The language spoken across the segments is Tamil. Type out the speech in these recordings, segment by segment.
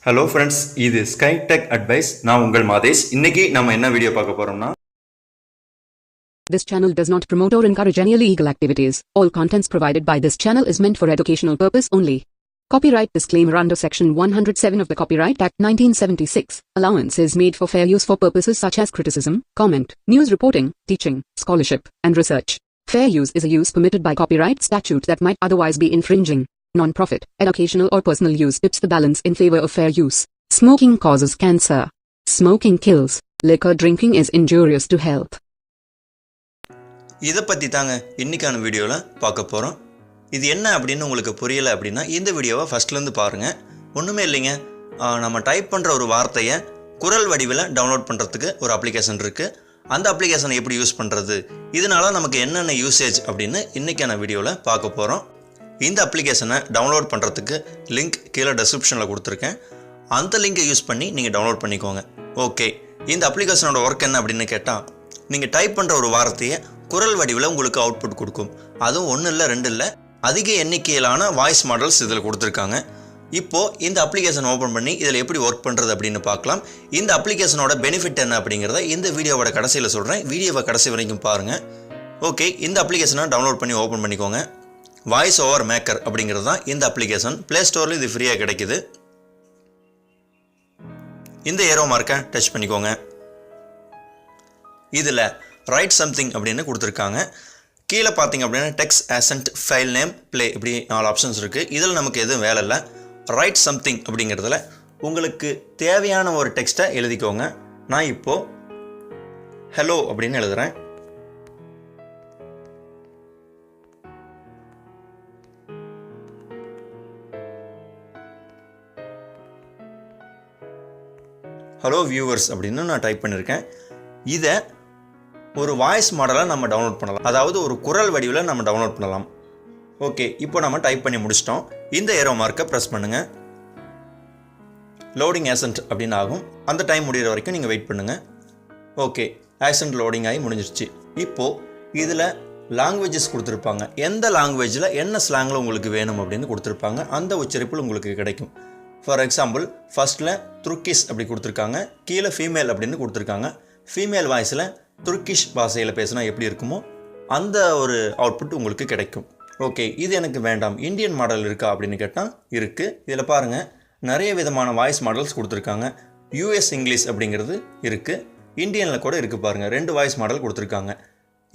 Hello friends, இது SkyTech advice. நான் உங்கள் மாதேஷ். இன்னைக்கு நம்ம என்ன வீடியோ பார்க்க போறோம்னா This channel does not promote or encourage any illegal activities. All contents provided by this channel is meant for educational purpose only. Copyright disclaimer under Section 107 of the Copyright Act 1976. Allowance is made for fair use for purposes such as criticism, comment, news reporting, teaching, scholarship, and research. Fair use is a use permitted by copyright statute that might otherwise be infringing. Non-profit, educational or personal use tips the balance in favor of fair use. Smoking causes cancer. Smoking kills. Liquor drinking is injurious to health. இதை பற்றி தாங்க இன்றைக்கான வீடியோவில் பார்க்க போகிறோம். இது என்ன அப்படின்னு உங்களுக்கு புரியலை அப்படின்னா இந்த வீடியோவை ஃபஸ்ட்லேருந்து பாருங்கள். ஒன்றுமே இல்லைங்க, நம்ம டைப் பண்ணுற ஒரு வார்த்தையை குரல் வடிவில் டவுன்லோட் பண்ணுறதுக்கு ஒரு அப்ளிகேஷன் இருக்குது. அந்த அப்ளிகேஷனை எப்படி யூஸ் பண்ணுறது, இதனால் நமக்கு என்னென்ன யூசேஜ் அப்படின்னு இன்றைக்கான வீடியோவில் பார்க்க போகிறோம். இந்த அப்ளிகேஷனை டவுன்லோட் பண்ணுறதுக்கு லிங்க் கீழே டெஸ்கிரிப்ஷனில் கொடுத்துருக்கேன். அந்த லிங்கை யூஸ் பண்ணி நீங்கள் டவுன்லோட் பண்ணிக்கோங்க. ஓகே, இந்த அப்ளிகேஷனோட ஒர்க் என்ன அப்படின்னு கேட்டால், நீங்கள் டைப் பண்ணுற ஒரு வார்த்தையை குரல் வடிவில் உங்களுக்கு அவுட்புட் கொடுக்கும். அதுவும் ஒன்று இல்லை ரெண்டு இல்லை, அதிக எண்ணிக்கையிலான வாய்ஸ் மாடல்ஸ் இதில் கொடுத்துருக்காங்க. இப்போது இந்த அப்ளிகேஷன் ஓப்பன் பண்ணி இதில் எப்படி ஒர்க் பண்ணுறது அப்படின்னு பார்க்கலாம். இந்த அப்ளிகேஷனோட பெனிஃபிட் என்ன அப்படிங்கிறத இந்த வீடியோவோட கடைசியில் சொல்கிறேன். வீடியோவை கடைசி வரைக்கும் பாருங்கள். ஓகே, இந்த அப்ளிகேஷனை டவுன்லோட் பண்ணி ஓப்பன் பண்ணிக்கோங்க. வாய்ஸ் ஓவர் மேக்கர் அப்படிங்கிறது தான் இந்த அப்ளிகேஷன். ப்ளே ஸ்டோரில் இது ஃப்ரீயாக கிடைக்குது. இந்த ஏரோ மார்க்கை டச் பண்ணிக்கோங்க. இதில் ரைட் சம்திங் அப்படின்னு கொடுத்துருக்காங்க. கீழே பார்த்தீங்க அப்படின்னா text ascent file name play இப்படி 4 ஆப்ஷன்ஸ் இருக்குது. இதில் நமக்கு எதுவும் வேலை இல்லை. ரைட் சம்திங் அப்படிங்கிறதுல உங்களுக்கு தேவையான ஒரு டெக்ஸ்ட்டை எழுதிக்கோங்க. நான் இப்போது ஹலோ அப்படின்னு எழுதுகிறேன். ஹலோ வியூவர்ஸ் அப்படின்னு நான் டைப் பண்ணியிருக்கேன். இதை ஒரு வாய்ஸ் மாடலாக நம்ம டவுன்லோட் பண்ணலாம், அதாவது ஒரு குரல் வடிவில் நம்ம டவுன்லோட் பண்ணலாம். ஓகே, இப்போ நம்ம டைப் பண்ணி முடிச்சிட்டோம். இந்த ஏரோ மார்க்கை ப்ரெஸ் பண்ணுங்கள். லோடிங் ஆசென்ட் அப்படின்னு ஆகும். அந்த டைம் முடிகிற வரைக்கும் நீங்கள் வெயிட் பண்ணுங்கள். ஓகே, ஆக்சென்ட் லோடிங் ஆகி முடிஞ்சிருச்சு. இப்போது இதில் லாங்குவேஜஸ் கொடுத்துருப்பாங்க. எந்த லாங்குவேஜில் என்ன ஸ்லாங்கில் உங்களுக்கு வேணும் அப்படின்னு கொடுத்துருப்பாங்க. அந்த உச்சரிப்பில் உங்களுக்கு கிடைக்கும். ஃபார் எக்ஸாம்பிள் ஃபஸ்ட்டில் துர்க்கிஷ் அப்படி கொடுத்துருக்காங்க, கீழே ஃபீமேல் அப்படின்னு கொடுத்துருக்காங்க. ஃபீமேல் வாய்ஸில் துர்க்கிஷ் பாஷையில் பேசினா எப்படி இருக்குமோ அந்த ஒரு அவுட்புட் உங்களுக்கு கிடைக்கும். ஓகே, இது எனக்கு வேண்டாம், இந்தியன் மாடல் இருக்கா அப்படின்னு கேட்டால் இருக்குது. இதில் பாருங்கள், நிறைய விதமான வாய்ஸ் மாடல்ஸ் கொடுத்துருக்காங்க. யூஎஸ் இங்கிலீஷ் அப்படிங்கிறது இருக்குது, இந்தியனில் கூட இருக்குது. பாருங்கள், 2 வாய்ஸ் மாடல் கொடுத்துருக்காங்க.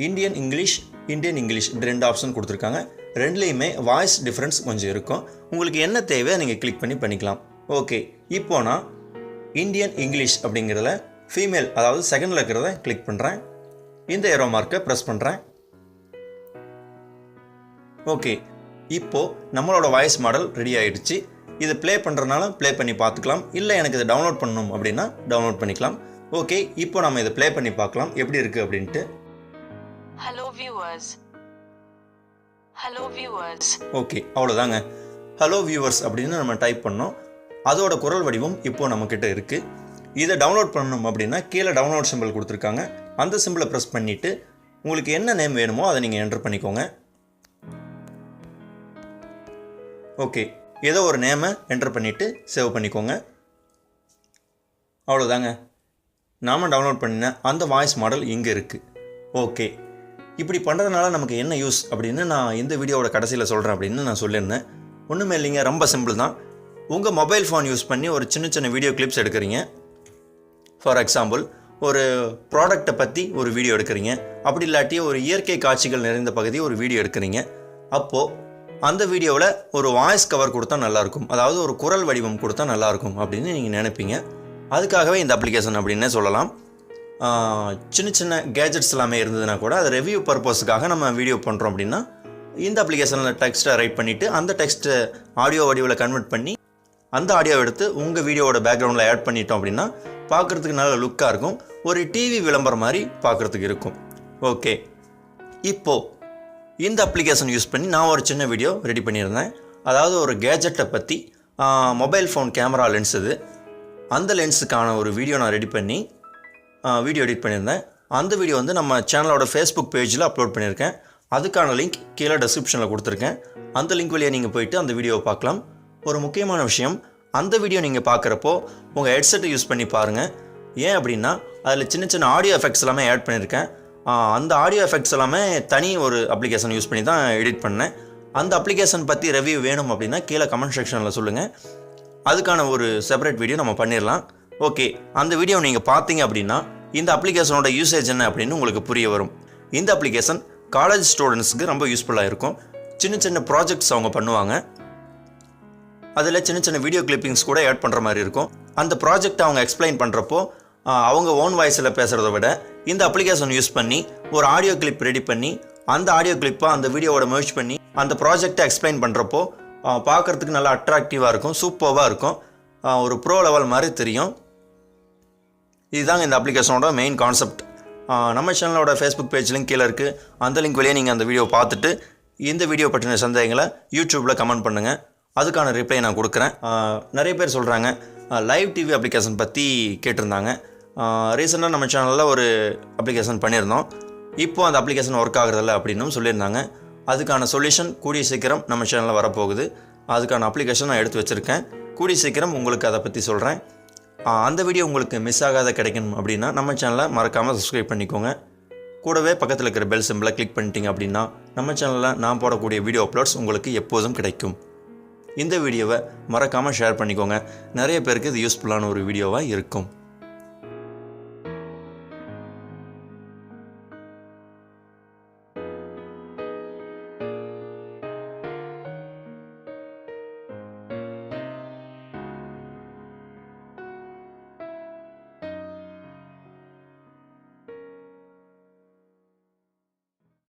Indian English, Indian English, 2 option கொடுத்துருக்காங்க. ரெண்டுலேயுமே வாய்ஸ் டிஃப்ரென்ஸ் கொஞ்சம் இருக்கும். உங்களுக்கு என்ன தேவையோ நீங்கள் கிளிக் பண்ணி பண்ணிக்கலாம். ஓகே, இப்போ நான் இந்தியன் இங்கிலீஷ் அப்படிங்கிறத ஃபீமேல், அதாவது செகண்டில் இருக்கிறத கிளிக் பண்ணுறேன். இந்த ஏரோ மார்க்கை ப்ரெஸ் பண்ணுறேன். ஓகே, இப்போது நம்மளோட வாய்ஸ் மாடல் ரெடி ஆகிடுச்சு. இது ப்ளே பண்ணுறதுனால ப்ளே பண்ணி பார்த்துக்கலாம், இல்லை எனக்கு இதை டவுன்லோட் பண்ணணும் அப்படின்னா டவுன்லோட் பண்ணிக்கலாம். ஓகே, இப்போ நம்ம இதை ப்ளே பண்ணி பார்க்கலாம் எப்படி இருக்குது அப்படின்ட்டு. Hello viewers. Hello viewers. Okay, அவ்வளோதாங்க. ஹலோ வியூவர்ஸ் அப்படின்னு நம்ம டைப் பண்ணோம். அதோட குரல் வடிவம் இப்போது நம்மக்கிட்ட இருக்குது. இதை டவுன்லோட் பண்ணணும் அப்படின்னா கீழே டவுன்லோட் சிம்பிள் கொடுத்துருக்காங்க. அந்த சிம்பிளை ப்ரெஸ் பண்ணிவிட்டு உங்களுக்கு என்ன நேம் வேணுமோ அதை நீங்கள் என்டர் பண்ணிக்கோங்க. ஓகே, ஏதோ ஒரு நேமை என்டர் பண்ணிவிட்டு சேவ் பண்ணிக்கோங்க. அவ்வளோதாங்க, நாம் டவுன்லோட் பண்ணின அந்த வாய்ஸ் மாடல் இங்கே இருக்குது. ஓகே, இப்படி பண்ணுறதுனால நமக்கு என்ன யூஸ் அப்படின்னு நான் இந்த வீடியோவோட கடைசியில் சொல்கிறேன் அப்படின்னு நான் சொல்லியிருந்தேன். ஒன்றுமே இல்லைங்க, ரொம்ப சிம்பிள் தான். உங்கள் மொபைல் ஃபோன் யூஸ் பண்ணி ஒரு சின்ன சின்ன வீடியோ கிளிப்ஸ் எடுக்கிறீங்க. ஃபார் எக்ஸாம்பிள் ஒரு ப்ராடக்டை பற்றி ஒரு வீடியோ எடுக்கிறீங்க, அப்படி இல்லாட்டி ஒரு இயற்கை காட்சிகள் நிறைந்த பகுதியை ஒரு வீடியோ எடுக்கிறீங்க. அப்போது அந்த வீடியோவில் ஒரு வாய்ஸ் கவர் கொடுத்தா நல்லாயிருக்கும், அதாவது ஒரு குரல் வடிவம் கொடுத்தா நல்லாயிருக்கும் அப்படின்னு நீங்கள் நினைப்பீங்க. அதுக்காகவே இந்த அப்ளிகேஷன் அப்படின்னே சொல்லலாம். சின்ன சின்ன கேஜெட்ஸ் எல்லாமே இருந்ததுன்னா கூட அது ரிவ்யூ பர்பஸுக்காக நம்ம வீடியோ பண்ணுறோம் அப்படின்னா இந்த அப்ளிகேஷனில் டெக்ஸ்ட்டை ரைட் பண்ணிவிட்டு அந்த டெக்ஸ்ட்டு ஆடியோ வடிவில் கன்வெர்ட் பண்ணி அந்த ஆடியோ எடுத்து உங்கள் வீடியோவோட பேக்ரவுண்டில் ஆட் பண்ணிட்டோம் அப்படின்னா பார்க்குறதுக்கு நல்ல லுக்காக இருக்கும். ஒரு டிவி விளம்பரம் மாதிரி பார்க்குறதுக்கு இருக்கும். ஓகே, இப்போது இந்த அப்ளிகேஷன் யூஸ் பண்ணி நான் ஒரு சின்ன வீடியோ ரெடி பண்ணியிருந்தேன். அதாவது ஒரு கேஜெட்டை பற்றி, மொபைல் ஃபோன் கேமரா லென்ஸ் இது, அந்த லென்ஸுக்கான ஒரு வீடியோ நான் ரெடி பண்ணி வீடியோ எடிட் பண்ணியிருந்தேன். அந்த வீடியோ வந்து நம்ம சேனலோட ஃபேஸ்புக் பேஜில் அப்லோட் பண்ணியிருக்கேன். அதுக்கான லிங்க் கீழே டெஸ்கிரிப்ஷனில் கொடுத்துருக்கேன். அந்த லிங்க் வழியாக நீங்கள் போயிட்டு அந்த வீடியோவை பார்க்கலாம். ஒரு முக்கியமான விஷயம், அந்த வீடியோ நீங்கள் பார்க்குறப்போ உங்கள் ஹெட்செட்டை யூஸ் பண்ணி பாருங்கள். ஏன் அப்படின்னா அதில் சின்ன சின்ன ஆடியோ எஃபெக்ட்ஸ் எல்லாமே ஆட் பண்ணியிருக்கேன். அந்த ஆடியோ எஃபெக்ட்ஸ் எல்லாமே தனி ஒரு அப்ளிகேஷன் யூஸ் பண்ணி தான் எடிட் பண்ணேன். அந்த அப்ளிகேஷன் பற்றி ரிவ்யூ வேணும் அப்படின்னா கீழே கமெண்ட் செக்ஷனில் சொல்லுங்கள். அதுக்கான ஒரு செப்பரேட் வீடியோ நம்ம பண்ணிடலாம். ஓகே, அந்த வீடியோ நீங்கள் பார்த்தீங்க அப்படின்னா இந்த அப்ளிகேஷனோட யூசேஜ் என்ன அப்படின்னு உங்களுக்கு புரிய வரும். இந்த அப்ளிகேஷன் காலேஜ் ஸ்டூடெண்ட்ஸுக்கு ரொம்ப யூஸ்ஃபுல்லாக இருக்கும். சின்ன சின்ன ப்ராஜெக்ட்ஸ் அவங்க பண்ணுவாங்க. அதில் சின்ன சின்ன வீடியோ கிளிப்பிங்ஸ் கூட ஆட் பண்ணுற மாதிரி இருக்கும். அந்த ப்ராஜெக்ட் அவங்க எக்ஸ்பிளைன் பண்ணுறப்போ அவங்க ஓன் வாய்ஸில் பேசுகிறத விட இந்த அப்ளிகேஷன் யூஸ் பண்ணி ஒரு ஆடியோ கிளிப் ரெடி பண்ணி அந்த ஆடியோ கிளிப்பை அந்த வீடியோவோட மெர்ஜ் பண்ணி அந்த ப்ராஜெக்டை எக்ஸ்பிளைன் பண்ணுறப்போ பார்க்குறதுக்கு நல்லா அட்ராக்டிவாக இருக்கும், சூப்பராக இருக்கும், ஒரு ப்ரோ லெவல் மாதிரி தெரியும். இதுதாங்க இந்த அப்ளிகேஷனோட மெயின் கான்செப்ட். நம்ம சேனலோட ஃபேஸ்புக் பேஜ் லிங்க் கீழே இருக்குது. அந்த லிங்க் வழியாக நீங்கள் அந்த வீடியோ பார்த்துட்டு இந்த வீடியோ பற்றின சந்தேகங்களை யூடியூப்பில் கமெண்ட் பண்ணுங்கள். அதுக்கான ரிப்ளை நான் கொடுக்குறேன். நிறைய பேர் சொல்கிறாங்க லைவ் டிவி அப்ளிகேஷன் பற்றி கேட்டிருந்தாங்க. ரீசெண்டாக நம்ம சேனலில் ஒரு அப்ளிகேஷன் பண்ணியிருந்தோம். இப்போது அந்த அப்ளிகேஷன் ஒர்க் ஆகுறதில்ல அப்படின்னும் சொல்லியிருந்தாங்க. அதுக்கான சொல்யூஷன் கூடிய சீக்கிரம் நம்ம சேனலில் வரப்போகுது. அதுக்கான அப்ளிகேஷன் நான் எடுத்து வச்சுருக்கேன். கூடிய சீக்கிரம் உங்களுக்கு அதை பற்றி சொல்கிறேன். அந்த வீடியோ உங்களுக்கு மிஸ் ஆகாத கிடைக்கணும் அப்படின்னா நம்ம சேனலை மறக்காமல் சப்ஸ்கிரைப் பண்ணிக்கோங்க. கூடவே பக்கத்தில் இருக்கிற பெல் சிம்பிளை கிளிக் பண்ணிட்டீங்க அப்படின்னா நம்ம சேனலில் நான் போடக்கூடிய வீடியோ அப்லோட்ஸ் உங்களுக்கு எப்போதும் கிடைக்கும். இந்த வீடியோவை மறக்காமல் ஷேர் பண்ணிக்கோங்க. நிறைய பேருக்கு இது யூஸ்ஃபுல்லான ஒரு வீடியோவாக இருக்கும்.